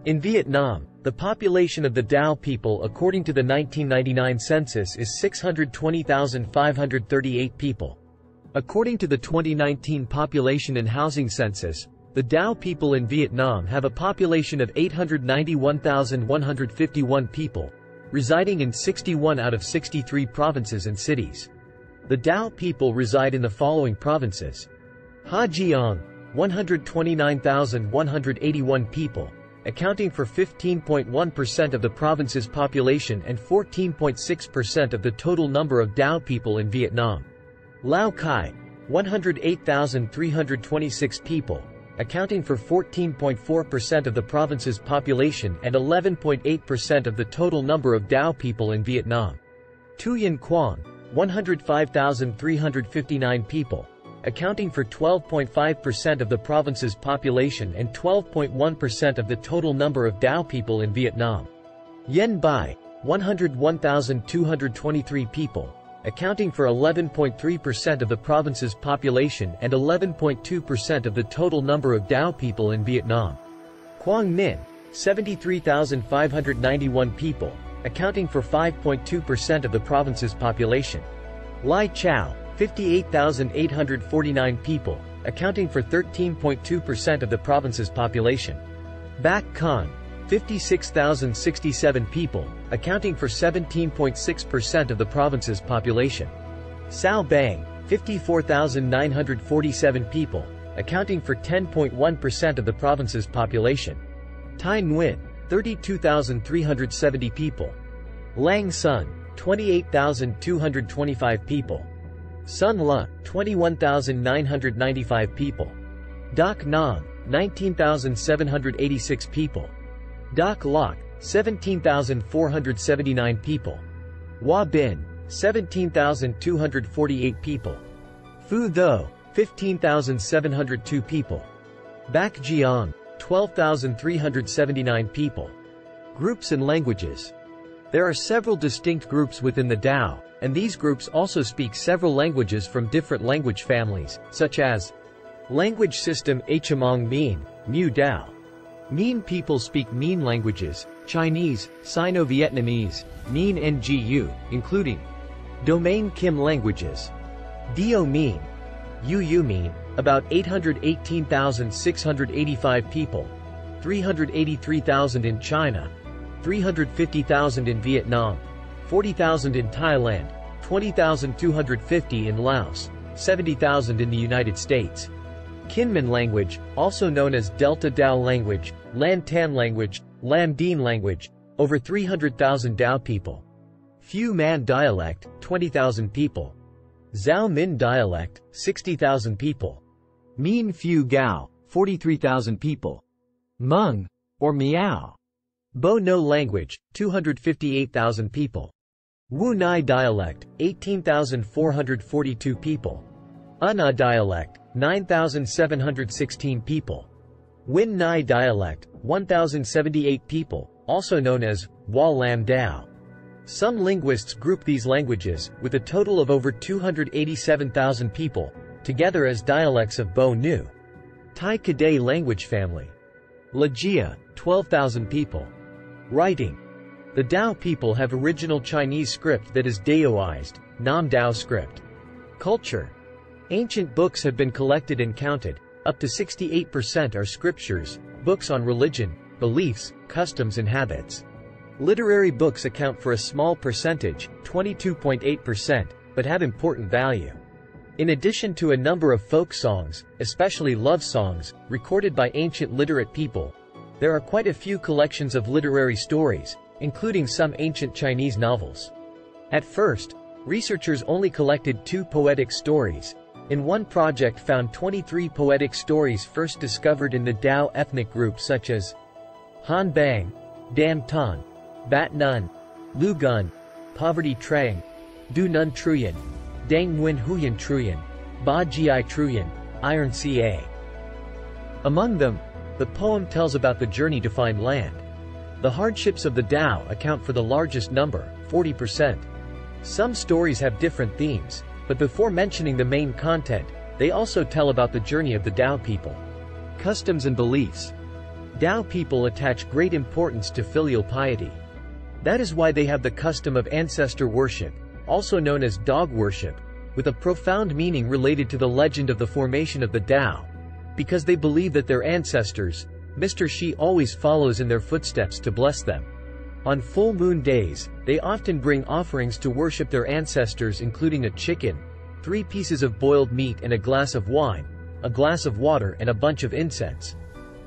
In Vietnam, the population of the Dao people according to the 1999 census is 620,538 people. According to the 2019 population and housing census, the Dao people in Vietnam have a population of 891,151 people, residing in 61 out of 63 provinces and cities. The Dao people reside in the following provinces: Ha Giang, 129,181 people, accounting for 15.1% of the province's population and 14.6% of the total number of Dao people in Vietnam. Lao Cai, 108,326 people, accounting for 14.4% of the province's population and 11.8% of the total number of Dao people in Vietnam. Tuyen Quang, 105,359 people, accounting for 12.5% of the province's population and 12.1% of the total number of Dao people in Vietnam. Yen Bai, 101,223 people, accounting for 11.3% of the province's population and 11.2% of the total number of Dao people in Vietnam. Quang Ninh, 73,591 people, accounting for 5.2% of the province's population. Lai Chau, 58,849 people, accounting for 13.2% of the province's population. Bac Con, 56,067 people, accounting for 17.6% of the province's population. Sao Bang, 54,947 people, accounting for 10.1% of the province's population. Tai Nguyen, 32,370 people. Lang Son, 28,225 people. Sun La, 21,995 people. Doc Nam, 19,786 people. Doc Loc, 17,479 people. Hoa Bin, 17,248 people. Phu Tho, 15,702 people. Bac Giang, 12,379 people. Groups and languages. There are several distinct groups within the Dao, and these groups also speak several languages from different language families, such as Language System Hmong Mien, Mu Dao. Mien people speak Mien languages, Chinese, Sino-Vietnamese, Mien Ngu, including Domain Kim languages. Dio Mien, Yu Mien, about 818,685 people, 383,000 in China, 350,000 in Vietnam, 40,000 in Thailand, 20,250 in Laos, 70,000 in the United States. Kinmen language, also known as Delta Dao language, Lan Tan language, Lam Dien language, over 300,000 Dao people. Phu Man dialect, 20,000 people. Zhao Min dialect, 60,000 people. Mien Phu Gao, 43,000 people. Hmong, or Miao. Bo No language, 258,000 people. Wu Nai dialect, 18,442 people. Una dialect, 9,716 people. Win Nai dialect, 1,078 people, also known as Wa Lam Dao. Some linguists group these languages, with a total of over 287,000 people, together as dialects of Bo Nu. Tai Kadai language family. Lajia, 12,000 people. Writing. The Dao people have original Chinese script that is Daoized, Nam Dao script. Culture. Ancient books have been collected and counted. Up to 68% are scriptures, books on religion, beliefs, customs and habits. Literary books account for a small percentage, 22.8%, but have important value. In addition to a number of folk songs, especially love songs, recorded by ancient literate people, there are quite a few collections of literary stories, including some ancient Chinese novels. At first, researchers only collected 2 poetic stories. In one project found 23 poetic stories first discovered in the Dao ethnic groups such as Han Bang, Dam Tan, Bat Nun, Lu Gun, Poverty Trang, Du Nun Truyen, Dang Nguyen Huyen Truyen, Ba Gi Truyen, Iron Ca. Among them, the poem tells about the journey to find land. The hardships of the Dao account for the largest number, 40%. Some stories have different themes, but before mentioning the main content, they also tell about the journey of the Dao people. Customs and beliefs. Dao people attach great importance to filial piety. That is why they have the custom of ancestor worship, also known as dog worship, with a profound meaning related to the legend of the formation of the Tao. Because they believe that their ancestors, Mr. Shi, always follows in their footsteps to bless them. On full moon days, they often bring offerings to worship their ancestors, including a chicken, 3 pieces of boiled meat and a glass of wine, a glass of water and a bunch of incense.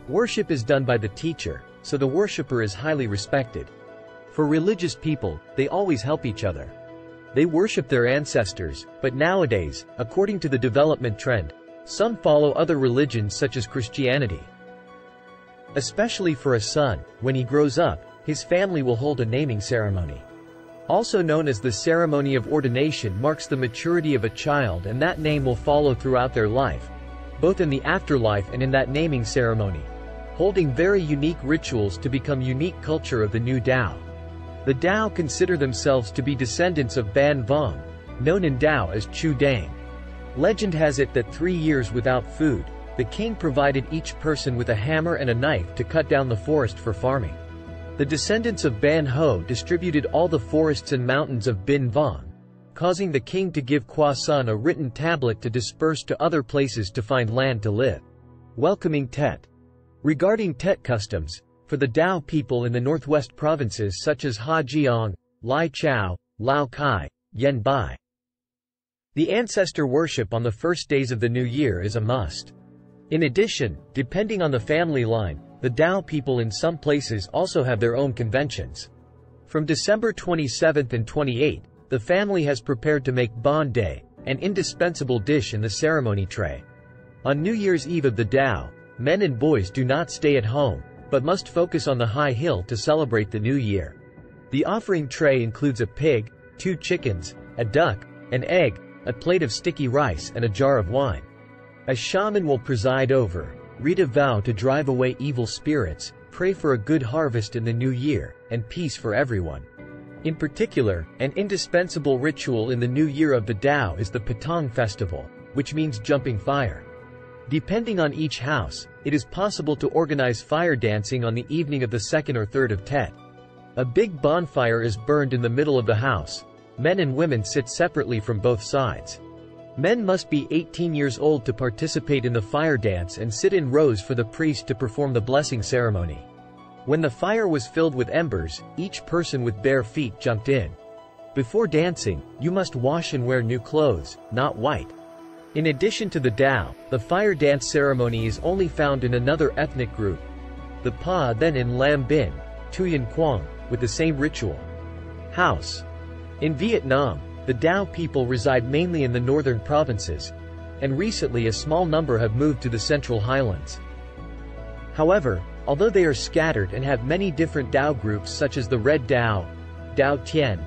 Worship is done by the teacher, so the worshipper is highly respected. For religious people, they always help each other. They worship their ancestors, but nowadays, according to the development trend, some follow other religions such as Christianity. Especially for a son, when he grows up, his family will hold a naming ceremony. Also known as the ceremony of ordination, marks the maturity of a child, and that name will follow throughout their life, both in the afterlife and in that naming ceremony, holding very unique rituals to become unique culture of the new Tao. The Tao consider themselves to be descendants of Ban Vong, known in Tao as Chu Dang. Legend has it that 3 years without food, the king provided each person with a hammer and a knife to cut down the forest for farming. The descendants of Ban Ho distributed all the forests and mountains of Bin Vong, causing the king to give Kwa Sun a written tablet to disperse to other places to find land to live. Welcoming Tet. Regarding Tet customs, for the Tao people in the northwest provinces such as Hejiang, Lai Chao, Lao Kai, Yen Bai, the ancestor worship on the first days of the new year is a must. In addition, depending on the family line, the Tao people in some places also have their own conventions. From December 27th and 28th, the family has prepared to make Bon Day, an indispensable dish in the ceremony tray. On New Year's Eve of the Tao, men and boys do not stay at home, but must focus on the high hill to celebrate the new year. The offering tray includes a pig, 2 chickens, a duck, an egg, a plate of sticky rice and a jar of wine. A shaman will preside over, read a vow to drive away evil spirits, pray for a good harvest in the new year, and peace for everyone. In particular, an indispensable ritual in the new year of the Tao is the Patong festival, which means jumping fire. Depending on each house, it is possible to organize fire dancing on the evening of the 2nd or 3rd of Tet. A big bonfire is burned in the middle of the house. Men and women sit separately from both sides. Men must be 18 years old to participate in the fire dance and sit in rows for the priest to perform the blessing ceremony. When the fire was filled with embers, each person with bare feet jumped in. Before dancing, you must wash and wear new clothes, not white. In addition to the Tao, the fire dance ceremony is only found in another ethnic group, the Pa, then in Lam Bin, Tuyen Quang, with the same ritual. House. In Viet Nam, the Tao people reside mainly in the northern provinces, and recently a small number have moved to the central highlands. However, although they are scattered and have many different Tao groups such as the Red Tao, Tao Tien,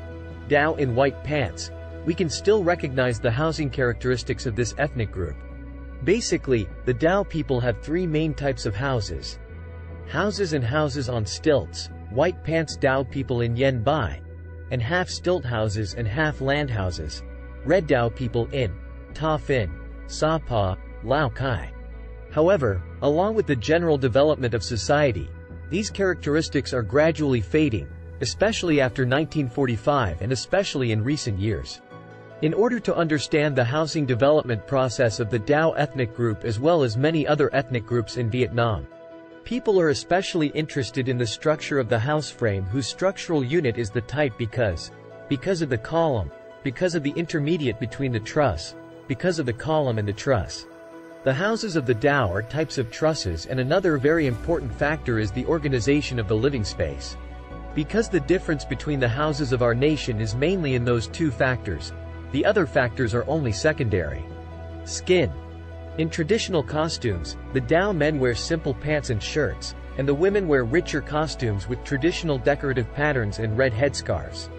Tao in white pants, we can still recognize the housing characteristics of this ethnic group. Basically, the Tao people have 3 main types of houses. Houses and houses on stilts, white pants Tao people in Yen Bai, and half-stilt houses and half-land houses, Red Tao people in Ta Phin, Sa Pa, Lao Kai. However, along with the general development of society, these characteristics are gradually fading, especially after 1945 and especially in recent years. In order to understand the housing development process of the Tao ethnic group as well as many other ethnic groups in Vietnam, people are especially interested in the structure of the house frame, whose structural unit is the type because of the column, because of the intermediate between the truss, because of the column and the truss. The houses of the Tao are types of trusses, and another very important factor is the organization of the living space. Because the difference between the houses of our nation is mainly in those 2 factors, the other factors are only secondary. Skin. In traditional costumes, the Tao men wear simple pants and shirts, and the women wear richer costumes with traditional decorative patterns and red headscarves.